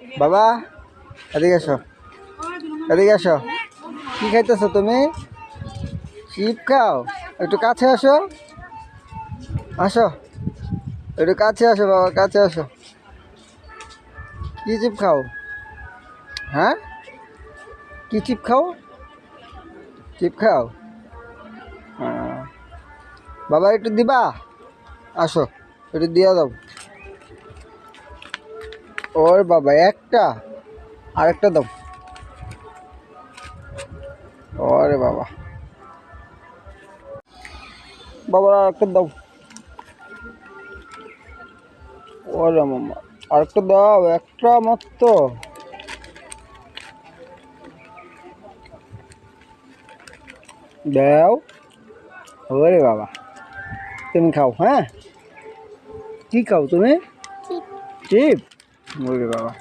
বাবা এদিকে এসো, এদিকে এসো। কি খাইতেছো তুমি? চিপ খাও? একটু কাছে আসো, আসো একটু কাছে আসো বাবা, কাছে আসো। কি চিপ খাও? হ্যাঁ, কি চিপ খাও? চিপ খাও? হ্যাঁ। বাবা একটু দিবা? আসো একটু দিয়া দাও। ওর বাবা একটা, আরেকটা দাও। ওরে বাবা, বাবা আরেকটা দাও। ওরে মামা, আরেকটা দাও, একটা মাত্র। দাও। ওরে বাবা, তুমি খাও। হ্যাঁ, কি খাও তুমি? চিপ। ওরে বাবা।